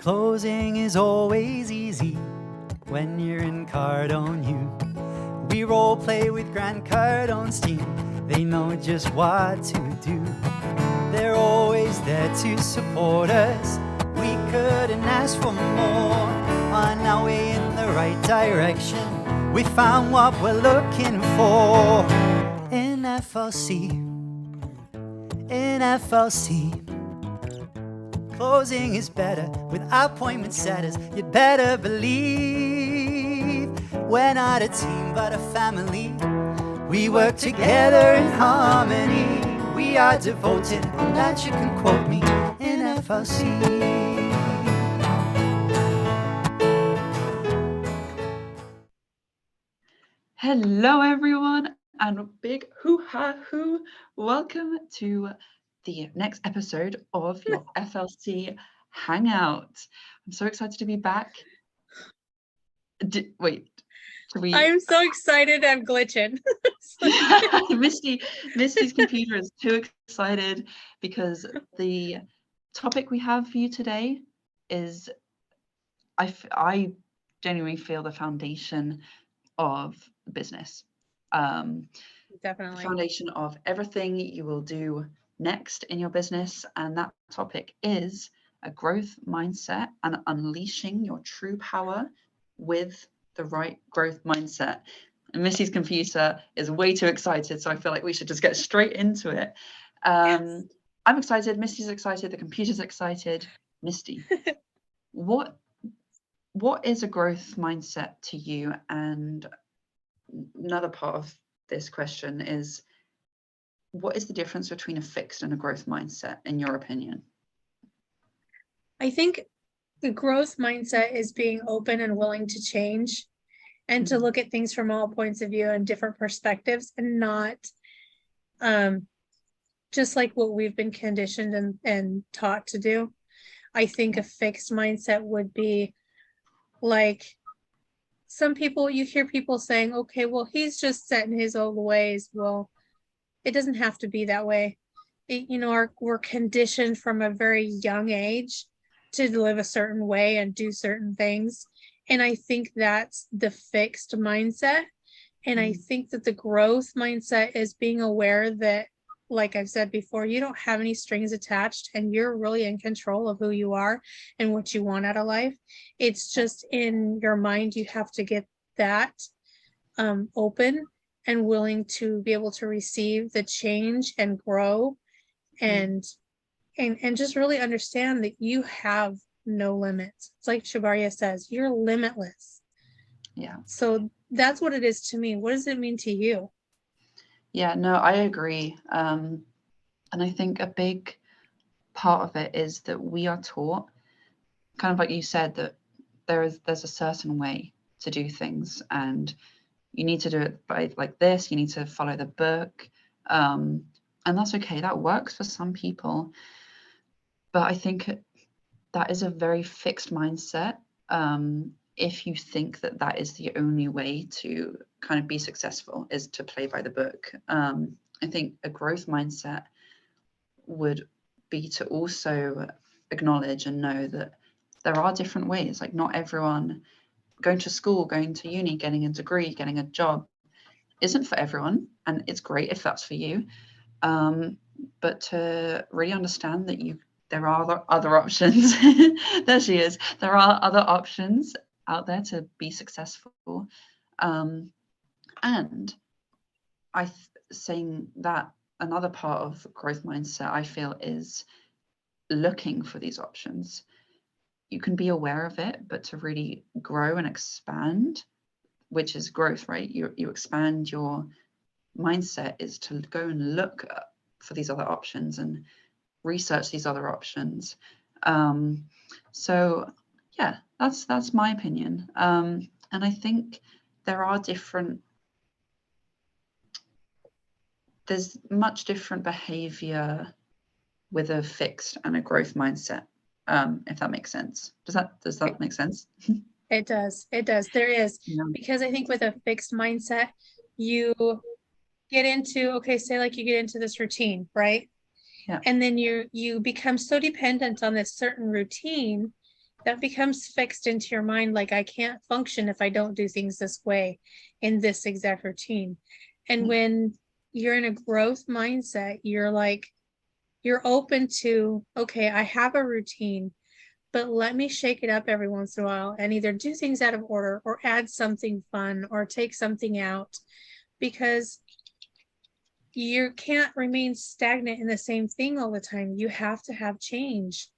Closing is always easy when you're in Cardone U. We role play with Grant Cardone's team. They know just what to do. They're always there to support us. We couldn't ask for more. On our way in the right direction, we found what we're looking for. In FLC, in FLC. Closing is better with appointment setters. You'd better believe we're not a team but a family. We work together in harmony. We are devoted, on that you can quote me, in FLC. Hello everyone, and a big hoo-ha-hoo. Welcome to the next episode of your FLC Hangout. I'm so excited to be back. I'm so excited I'm glitching. Misty's computer is too excited because the topic we have for you today is, I genuinely feel, the foundation of business. Definitely. The foundation of everything you will do next in your business, and that topic is a growth mindset and unleashing your true power with the right growth mindset. And Missy's computer is way too excited, so I feel like we should just get straight into it. Yes. I'm excited, Misty's excited, the computer's excited. Misty, what is a growth mindset to you? And another part of this question is, what is the difference between a fixed and a growth mindset, in your opinion? I think the growth mindset is being open and willing to change and to look at things from all points of view and different perspectives, and not just like what we've been conditioned and taught to do. I think a fixed mindset would be like, some people, you hear people saying, okay, well, he's just set in his old ways. Well, it doesn't have to be that way. We're conditioned from a very young age to live a certain way and do certain things. And I think that's the fixed mindset. And I think that the growth mindset is being aware that, like I've said before, you don't have any strings attached and you're really in control of who you are and what you want out of life. It's just in your mind, you have to get that open and willing to be able to receive the change and grow and just really understand that you have no limits. It's like Shabarya says, you're limitless. Yeah. So that's what it is to me. What does it mean to you? Yeah, no, I agree. And I think a big part of it is that we are taught, kind of like you said, that there's a certain way to do things, and you need to do it by like this, you need to follow the book. And that's okay, that works for some people. But I think that is a very fixed mindset. If you think that that is the only way to kind of be successful, is to play by the book. I think a growth mindset would be to also acknowledge and know that there are different ways. Like, not everyone going to school, going to uni, getting a degree, getting a job isn't for everyone, and it's great if that's for you. But to really understand that there are other options. There she is. There are other options out there to be successful. And saying that, another part of growth mindset, I feel, is looking for these options. You can be aware of it, but to really grow and expand, which is growth, right? You expand your mindset, is to go and look for these other options and research these other options. So yeah, that's my opinion. And I think there's much different behavior with a fixed and a growth mindset, if that makes sense. Does that make sense? It does. There is. Yeah. Because I think with a fixed mindset, you get into, okay, say like you get into this routine, right? Yeah. And then you become so dependent on this certain routine that becomes fixed into your mind. Like, I can't function if I don't do things this way in this exact routine. And when you're in a growth mindset, you're like, you're open to, okay, I have a routine, but let me shake it up every once in a while and either do things out of order or add something fun or take something out, because you can't remain stagnant in the same thing all the time. You have to have change,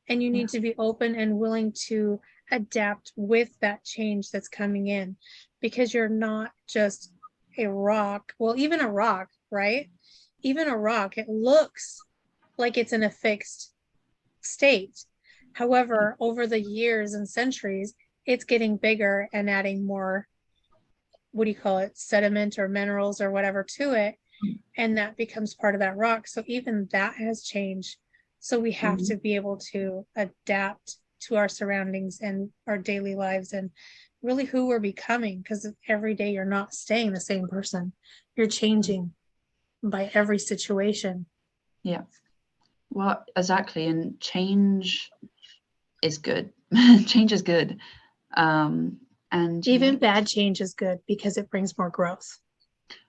and you need to be open and willing to adapt with that change that's coming in, because you're not just a rock. Well, even a rock, right? Even a rock, it looks like it's in a fixed state. However, over the years and centuries, it's getting bigger and adding more, what do you call it, sediment or minerals or whatever to it. And that becomes part of that rock. So even that has changed. So we have to be able to adapt to our surroundings and our daily lives and really who we're becoming, because every day you're not staying the same person. You're changing by every situation. Yeah. Well, exactly. And change is good. Change is good. And even bad change is good because it brings more growth.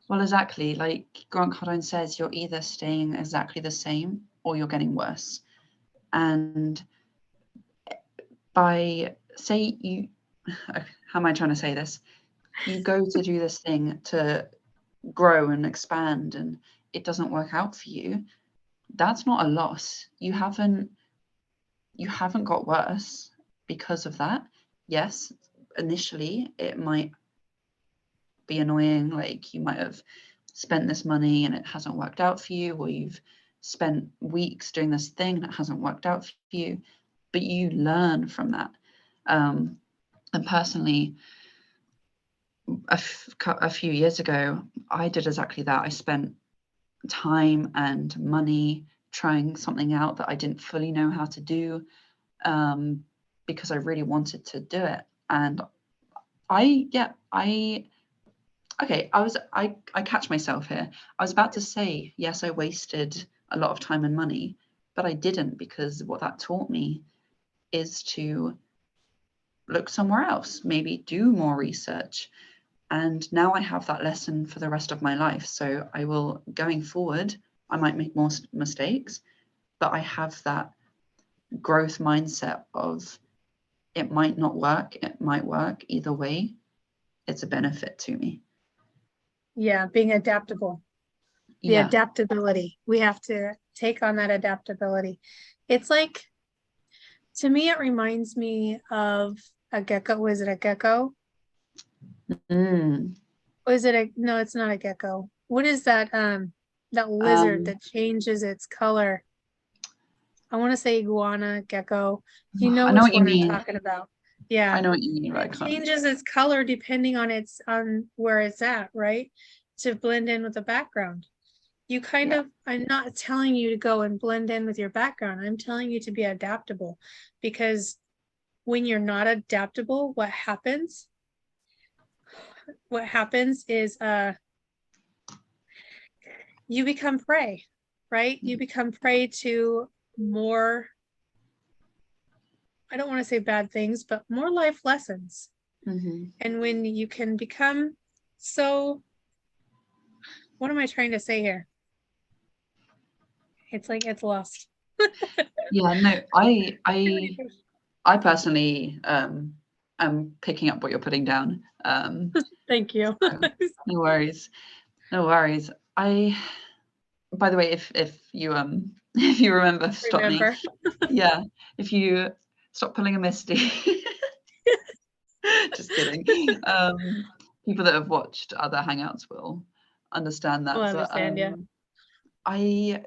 Well, exactly. Like Grant Cardone says, you're either staying exactly the same or you're getting worse. And by, say you, how am I trying to say this? You go to do this thing to grow and expand and it doesn't work out for you. That's not a loss. You haven't got worse because of that. Yes, initially it might be annoying, like you might have spent this money and it hasn't worked out for you, or you've spent weeks doing this thing and it hasn't worked out for you, but you learn from that. And personally, a few years ago, I did exactly that. I spent time and money trying something out that I didn't fully know how to do, because I really wanted to do it. And I catch myself here. I was about to say, yes, I wasted a lot of time and money, but I didn't, because what that taught me is to look somewhere else, maybe do more research. And now I have that lesson for the rest of my life. So I will, going forward, I might make more mistakes, but I have that growth mindset of it might not work, it might work. Either way, it's a benefit to me. Yeah, being adaptable. The adaptability. We have to take on that adaptability. It's like, to me, it reminds me of a gecko. Was it a gecko? Was it no, it's not a gecko. What is that? That lizard that changes its color. I want to say iguana, gecko. You know which one I'm talking about. Yeah. I know what you mean. It changes its color depending on where it's at, right? To blend in with the background. You kind of, I'm not telling you to go and blend in with your background. I'm telling you to be adaptable, because when you're not adaptable, what happens? What happens is you become prey, right? You become prey to more, I don't want to say bad things, but more life lessons. And when you can become so, what am I trying to say here? It's like it's lost. Yeah, no, I personally am picking up what you're putting down. Thank you. No worries. No worries. By the way, if you if you remember, stop me. Yeah, if you stop pulling a Misty. Just kidding. People that have watched other Hangouts will understand that. Will understand, yeah. I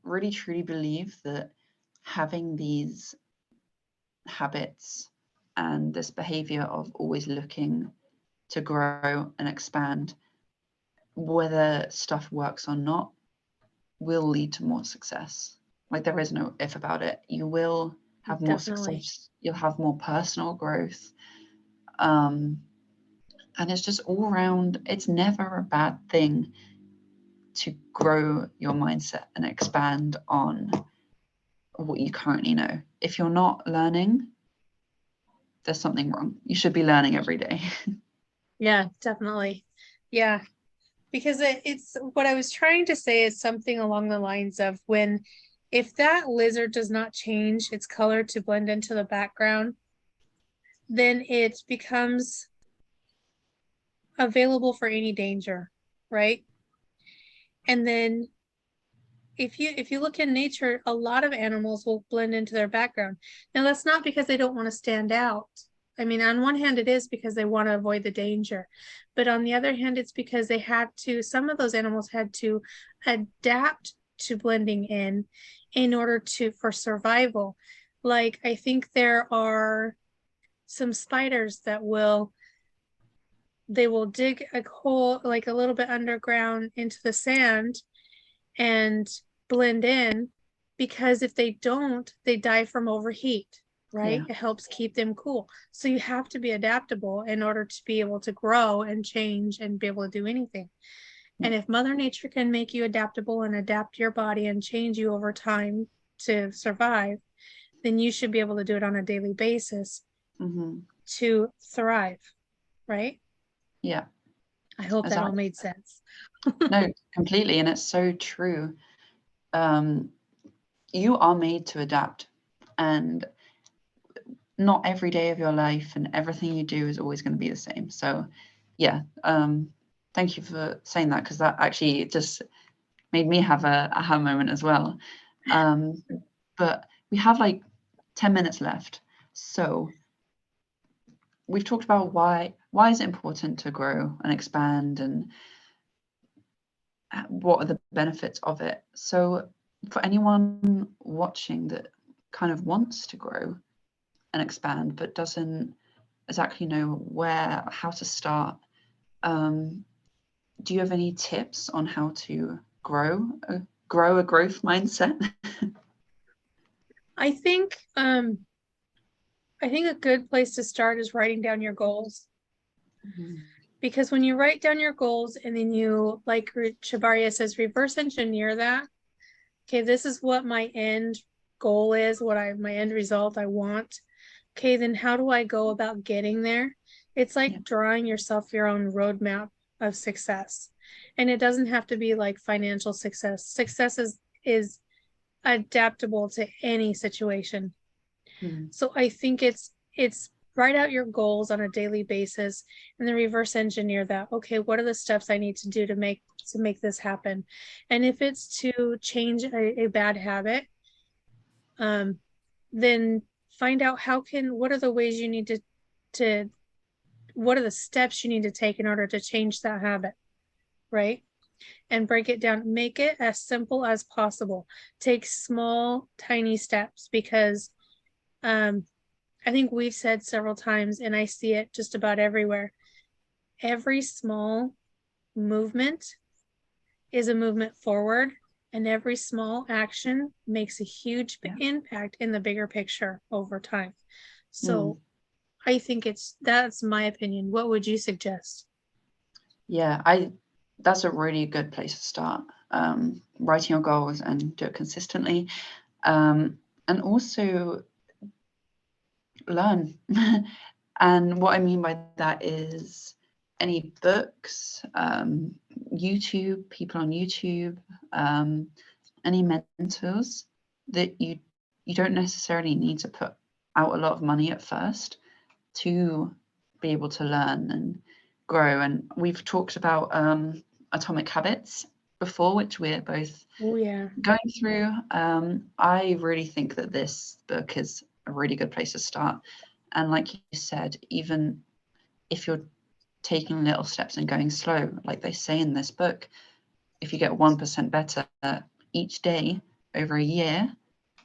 really truly believe that having these habits and this behavior of always looking to grow and expand, whether stuff works or not, will lead to more success. Like, there is no if about it. You will have more success. You'll have more personal growth. And it's just all around, it's never a bad thing to grow your mindset and expand on what you currently know. If you're not learning, there's something wrong. You should be learning every day. Yeah, definitely. Yeah, because it's what I was trying to say is something along the lines of if that lizard does not change its color to blend into the background, then it becomes available for any danger, right? And then if you look in nature, a lot of animals will blend into their background. Now that's not because they don't want to stand out. I mean, on one hand, it is because they want to avoid the danger, but on the other hand, it's because they had to. Some of those animals had to adapt to blending in order for survival. Like I think there are some spiders that they will dig a hole like a little bit underground into the sand and blend in, because if they don't, they die from overheat, right? Yeah. It helps keep them cool. So you have to be adaptable in order to be able to grow and change and be able to do anything. And if Mother Nature can make you adaptable and adapt your body and change you over time to survive, then you should be able to do it on a daily basis to thrive, right? Yeah. I hope that all Exactly. made sense. No, completely. And it's so true. You are made to adapt, and not every day of your life and everything you do is always going to be the same. So yeah, thank you for saying that, because that actually just made me have a aha moment as well. But we have like 10 minutes left. So we've talked about why is it important to grow and expand, and what are the benefits of it. So for anyone watching that kind of wants to grow and expand but doesn't exactly know how to start, do you have any tips on how to grow a growth mindset? I think a good place to start is writing down your goals. Because when you write down your goals and then you, like Chabaria says, reverse engineer that. Okay, this is what my end goal is, my end result I want. Okay, then how do I go about getting there? It's like drawing yourself your own roadmap of success. And it doesn't have to be like financial success. Success is adaptable to any situation. So I think it's write out your goals on a daily basis and then reverse engineer that. Okay, what are the steps I need to do to make this happen? And if it's to change a bad habit, then find out what are the ways you need to what are the steps you need to take in order to change that habit, right? And break it down, make it as simple as possible. Take small, tiny steps, because I think we've said several times, and I see it just about everywhere, every small movement is a movement forward, and every small action makes a huge impact in the bigger picture over time. So I think that's my opinion. What would you suggest? Yeah, that's a really good place to start. Writing your goals and do it consistently, and also learn. And what I mean by that is any books, YouTube, people on YouTube, any mentors that you don't necessarily need to put out a lot of money at first to be able to learn and grow. And we've talked about Atomic Habits before, which we're both going through. I really think that this book is a really good place to start. And like you said, even if you're taking little steps and going slow, like they say in this book, if you get 1% better each day over a year,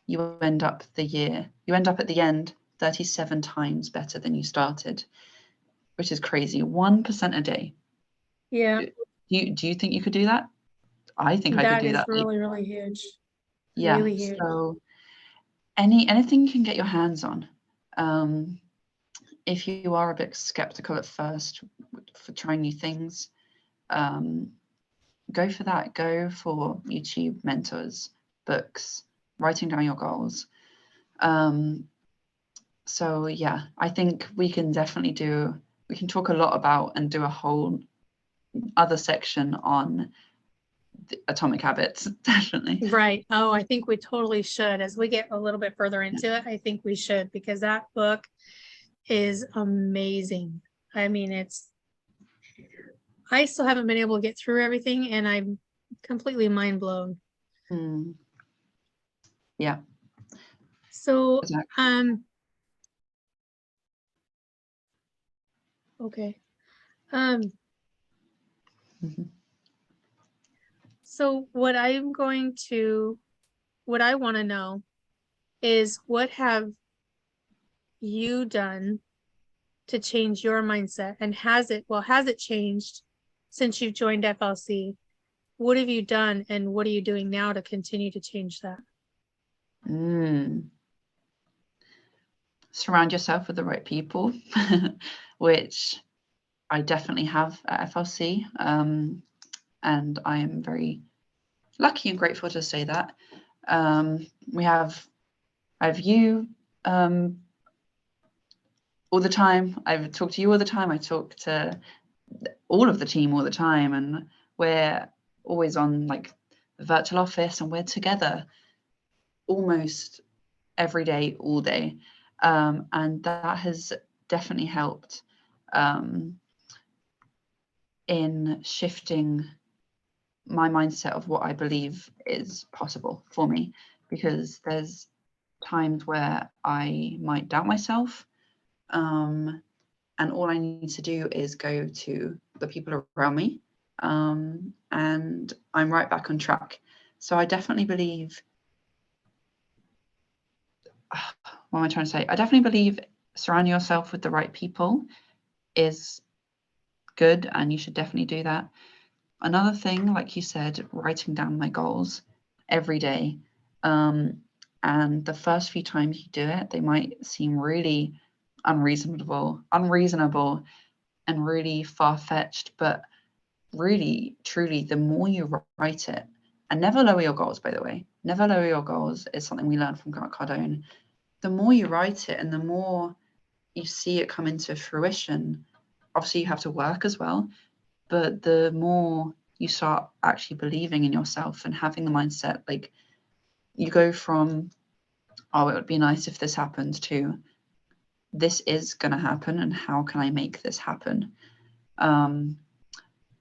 you end up at the end 37 times better than you started, which is crazy. 1% a day. Yeah. Do you think you could do that? I think I could do that. That is really, really huge. Yeah. Really huge. So anything you can get your hands on. If you are a bit skeptical at first for trying new things, go for that. Go for YouTube mentors, books, writing down your goals. So yeah, I think we can talk a lot about and do a whole other section on Atomic Habits, definitely. Right. Oh, I think we totally should. As we get a little bit further into it, I think we should, because that book is amazing. I mean, I still haven't been able to get through everything, and I'm completely mind blown. Mm. Yeah, So, exactly. okay. Mhm. So what I want to know is, what have you done to change your mindset? And has it changed since you've joined FLC? What have you done, and what are you doing now to continue to change that? Surround yourself with the right people, which I definitely have at FLC. And I am very lucky and grateful to say that. I have you all the time. I've talked to you all the time. I talk to all of the team all the time, and we're always on like the virtual office, and we're together almost every day, all day. And that has definitely helped in shifting my mindset of what I believe is possible for me, because there's times where I might doubt myself. And all I need to do is go to the people around me, and I'm right back on track. So I definitely believe, what am I trying to say? I definitely believe surrounding yourself with the right people is good, and you should definitely do that. Another thing, like you said, writing down my goals every day. And the first few times you do it, they might seem really unreasonable, and really far-fetched, but really, truly, the more you write it, and never lower your goals, by the way, never lower your goals is something we learned from Grant Cardone. The more you write it and the more you see it come into fruition, obviously you have to work as well, but the more you start actually believing in yourself and having the mindset, like you go from, oh, it would be nice if this happened, to this is going to happen, and how can I make this happen?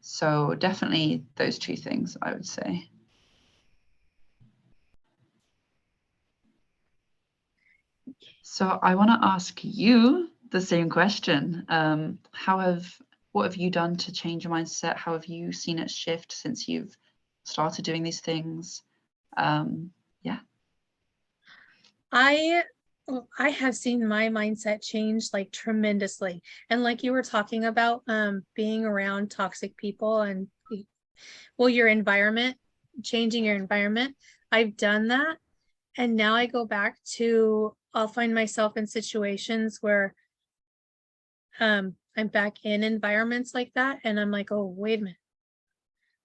So definitely those two things, I would say. So I want to ask you the same question. What have you done to change your mindset? How have you seen it shift since you've started doing these things? Yeah. I have seen my mindset change like tremendously. And like you were talking about, being around toxic people and, well, your environment, changing your environment. I've done that. And now I go back to, I'll find myself in situations where I'm back in environments like that, and I'm like, oh, wait a minute.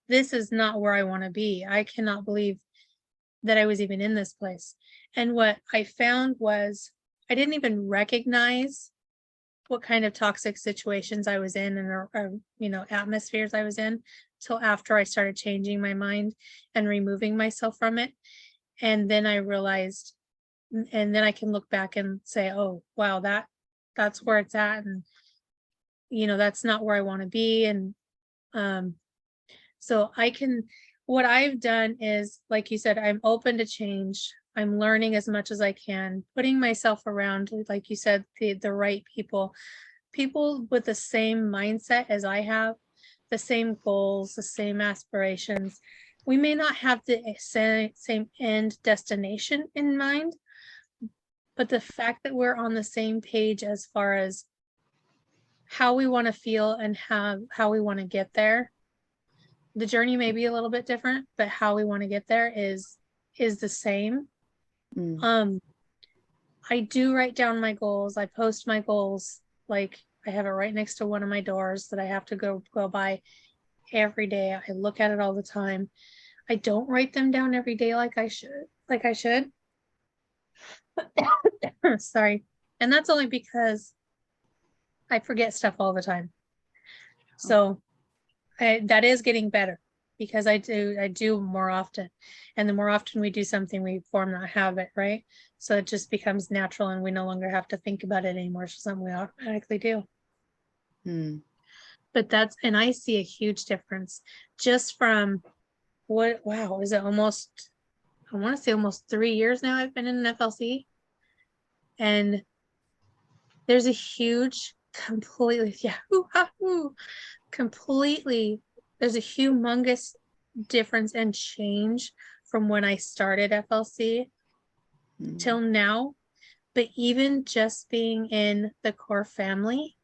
This is not where I want to be. I cannot believe that I was even in this place. And what I found was, I didn't even recognize what kind of toxic situations I was in, and or atmospheres I was in, till after I started changing my mind and removing myself from it. And then I realized, and then I can look back and say, oh wow, that's where it's at, and that's not where I want to be. And so what I've done is, like you said, I'm open to change. I'm learning as much as I can, putting myself around, like you said, the right people with the same mindset as I have, the same goals, the same aspirations. We may not have the same end destination in mind, but the fact that we're on the same page as far as how we want to feel and how we want to get there. The journey may be a little bit different, but how we want to get there is the same. I do write down my goals. I post my goals. Like, I have it right next to one of my doors that I have to go by every day. I look at it all the time. I don't write them down every day like I should. Sorry. And that's only because I forget stuff all the time. So that is getting better because I do more often. And the more often we do something, we form that habit, right? So it just becomes natural and we no longer have to think about it anymore. It's something we automatically do. But and I see a huge difference just from is it almost, I want to say almost 3 years now I've been in an FLC. And there's a huge, completely, completely, there's a humongous difference and change from when I started FLC till now. But even just being in the core family,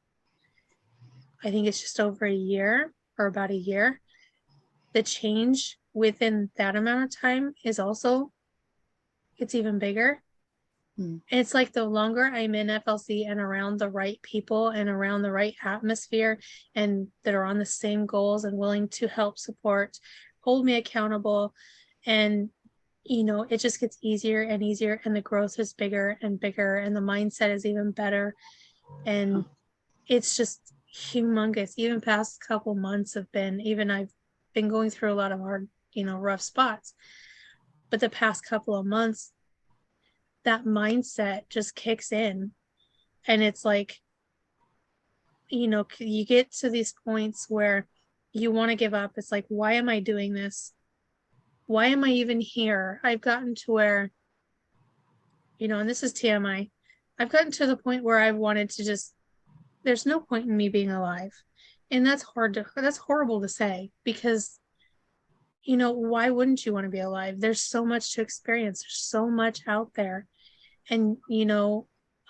I think it's just over a year or about a year, the change within that amount of time is also, it's even bigger. It's like the longer I'm in FLC and around the right people and around the right atmosphere and that are on the same goals and willing to help support, hold me accountable, and it just gets easier and easier, and the growth is bigger and bigger, and the mindset is even better, and it's just humongous. Even past couple months I've been going through a lot of hard, rough spots, but the past couple of months that mindset just kicks in, and it's like, you get to these points where you want to give up. It's like, why am I doing this? Why am I even here? I've gotten to where, and this is TMI, I've gotten to the point where I wanted to just, there's no point in me being alive. And that's horrible to say, because why wouldn't you want to be alive? There's so much to experience. There's so much out there. And,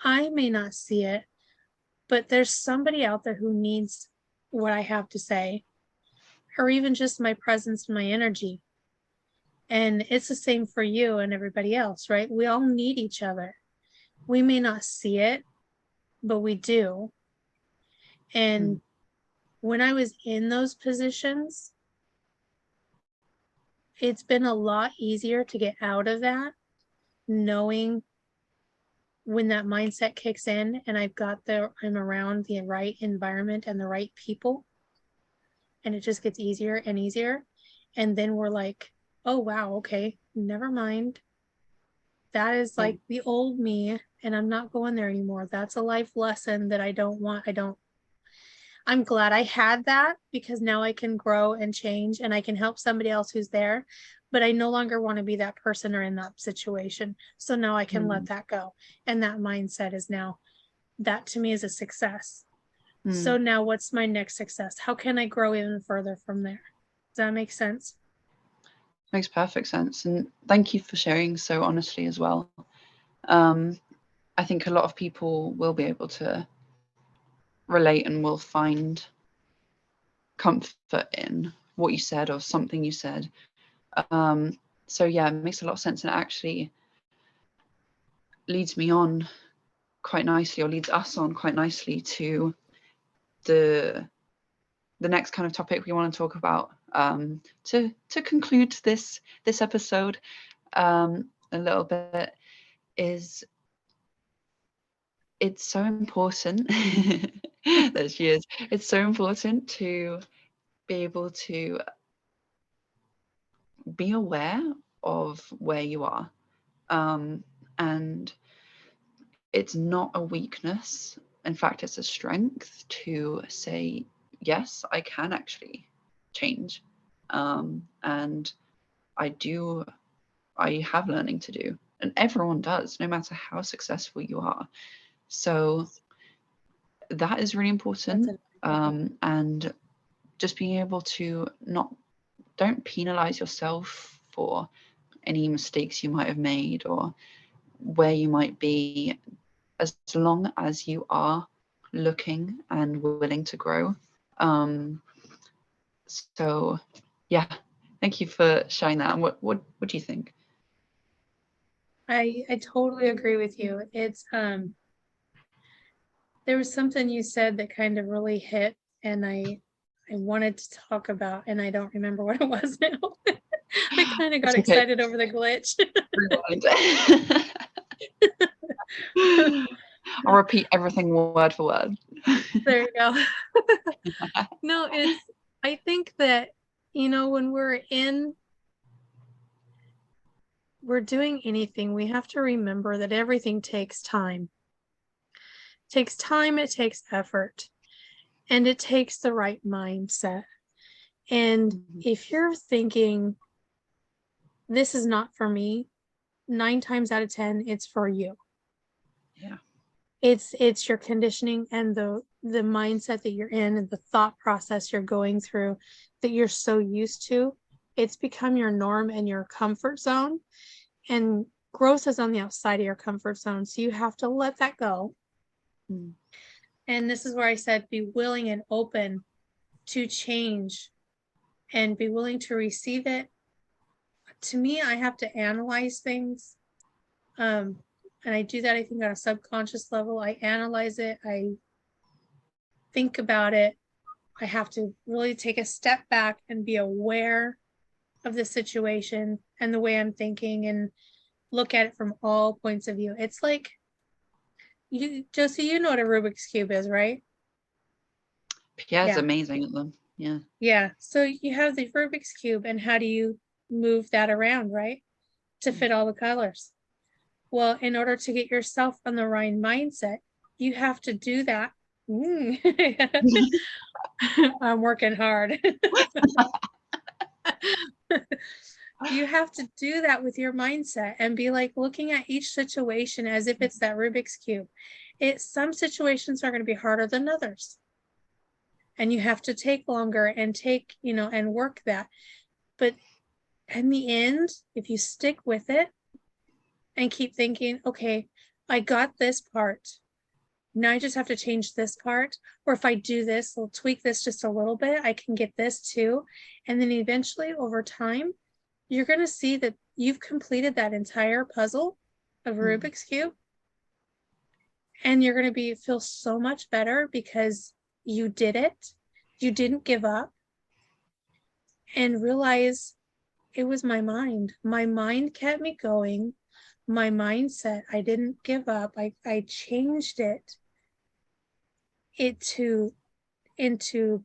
I may not see it, but there's somebody out there who needs what I have to say, or even just my presence and my energy. And it's the same for you and everybody else, right? We all need each other. We may not see it, but we do. And when I was in those positions, it's been a lot easier to get out of that, knowing when that mindset kicks in and I'm around the right environment and the right people, and it just gets easier and easier. And then we're like, oh, wow, okay, never mind. That is like the old me, and I'm not going there anymore. That's a life lesson that I don't want. I'm glad I had that, because now I can grow and change and I can help somebody else who's there, but I no longer want to be that person or in that situation. So now I can let that go. And that mindset is now, that to me is a success. So now what's my next success? How can I grow even further from there? Does that make sense? Makes perfect sense. And thank you for sharing so honestly as well. I think a lot of people will be able to relate and will find comfort in what you said or something you said. So yeah, it makes a lot of sense, and it actually leads me on quite nicely, or leads us on quite nicely to the next kind of topic we want to talk about, to conclude this episode a little bit. Is it's so important there she is, it's so important to be able to be aware of where you are, and it's not a weakness. In fact, it's a strength to say, yes, I can actually change, and I have learning to do, and everyone does, no matter how successful you are. So that is really important. And just being able to don't penalize yourself for any mistakes you might have made or where you might be, as long as you are looking and willing to grow. So yeah, thank you for sharing that. And what do you think? I totally agree with you. It's there was something you said that kind of really hit, and I wanted to talk about, and I don't remember what it was now. I kind of got excited over the glitch. I'll repeat everything word for word. There you go. No, I think that, when we're doing anything, we have to remember that everything takes time. It takes time, it takes effort, and it takes the right mindset. And if you're thinking, this is not for me, 9 times out of 10, it's for you. Yeah. It's your conditioning and the mindset that you're in and the thought process you're going through that you're so used to. It's become your norm and your comfort zone. And growth is on the outside of your comfort zone. So you have to let that go. And this is where I said, be willing and open to change and be willing to receive it. To me, I have to analyze things. And I do that, I think, on a subconscious level. I analyze it. I think about it. I have to really take a step back and be aware of the situation and the way I'm thinking and look at it from all points of view. It's like, Josie, you know what a Rubik's Cube is, right? Pierre's Yeah. amazing at them. Yeah. Yeah. So you have the Rubik's Cube, and how do you move that around, right? To fit all the colors. Well, in order to get yourself on the right mindset, you have to do that. I'm working hard. You have to do that with your mindset and be like looking at each situation as if it's that Rubik's Cube. Some situations are going to be harder than others. And you have to take longer and and work that. But in the end, if you stick with it and keep thinking, okay, I got this part. Now I just have to change this part. Or if I do this, I'll tweak this just a little bit, I can get this too. And then eventually over time, you're going to see that you've completed that entire puzzle of Rubik's Cube. And you're going to feel so much better because you did it. You didn't give up. And realize it was my mind. My mind kept me going. My mindset, I didn't give up. I changed it into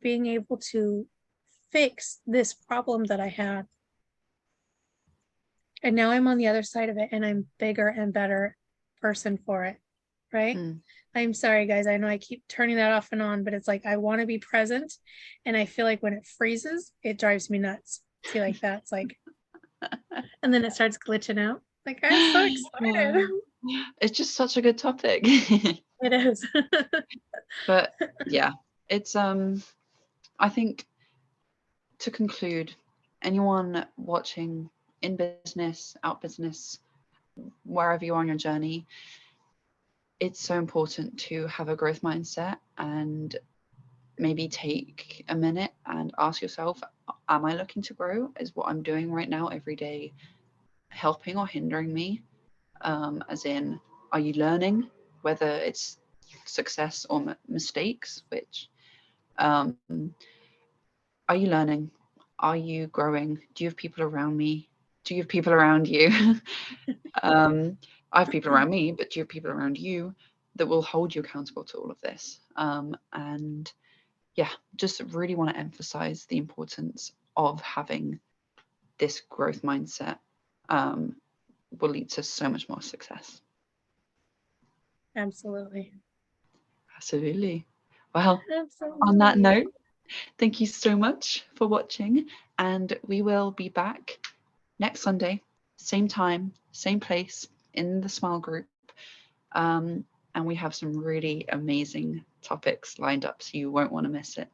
being able to fix this problem that I had. And now I'm on the other side of it, and I'm bigger and better person for it, right? I'm sorry, guys. I know I keep turning that off and on, but it's like I want to be present, and I feel like when it freezes, it drives me nuts. See, like that. It's like, and then it starts glitching out. Like, I'm so excited. It's just such a good topic. It is. But yeah, it's I think, to conclude, anyone watching in business, out business, wherever you are on your journey, it's so important to have a growth mindset and maybe take a minute and ask yourself, am I looking to grow? Is what I'm doing right now every day helping or hindering me? As in, are you learning, whether it's success or mistakes? Are you learning? Are you growing? Do you have people around me? Do you have people around you? I have people around me, but do you have people around you that will hold you accountable to all of this? And yeah, just really want to emphasize the importance of having this growth mindset. Will lead to so much more success. Absolutely. Well, on that note, thank you so much for watching, and we will be back next Sunday, same time, same place, in the Smile Group. And we have some really amazing topics lined up, so you won't want to miss it.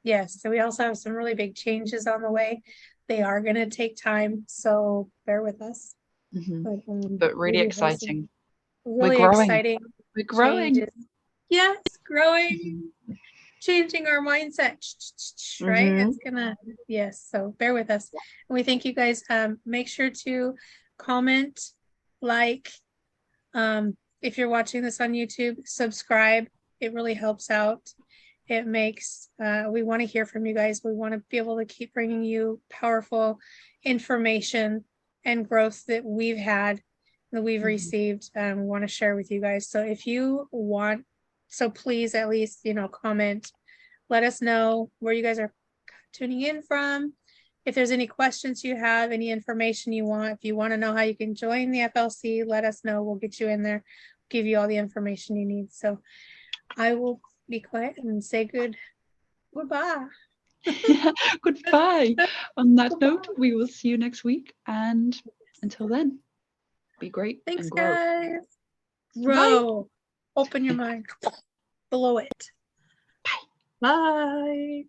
Yes, so we also have some really big changes on the way. They are going to take time, so bear with us. But really exciting. Really exciting. We're growing. Changes. Yes, growing. Changing our mindset, right? It's gonna, yes, so bear with us. And we thank you guys. Make sure to comment, like, if you're watching this on YouTube, subscribe. It really helps out. It makes, we want to hear from you guys. We want to be able to keep bringing you powerful information and growth that we've had that we've Mhm. received, we want to share with you guys. So if you want, so please at least, comment, let us know where you guys are tuning in from. If there's any questions you have, any information you want, if you want to know how you can join the FLC, let us know. We'll get you in there, give you all the information you need. So I will be quiet and say goodbye. Goodbye. On that Goodbye. note, we will see you next week. And until then, be great Thanks, and grow. guys. Grow. Open your mind. Below it. Bye.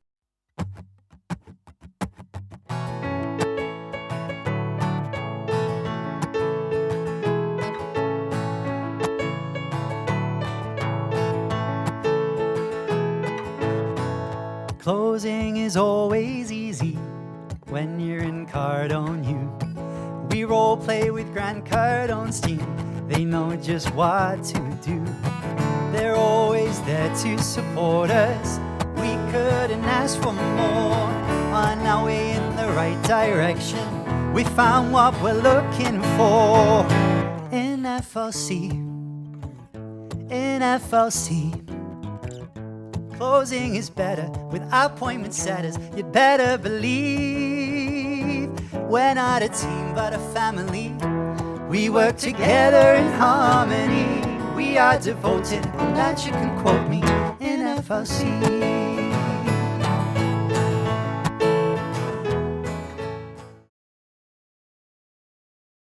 Closing is always easy when you're in Cardone U. We role play with Grant Cardone's team. They know just what to do. They're always there to support us. We couldn't ask for more. On our way in the right direction, we found what we're looking for. In FLC, in FLC. Closing is better with appointment setters. You'd better believe we're not a team but a family. We work together in harmony. We are devoted, and that you can quote me in FLC.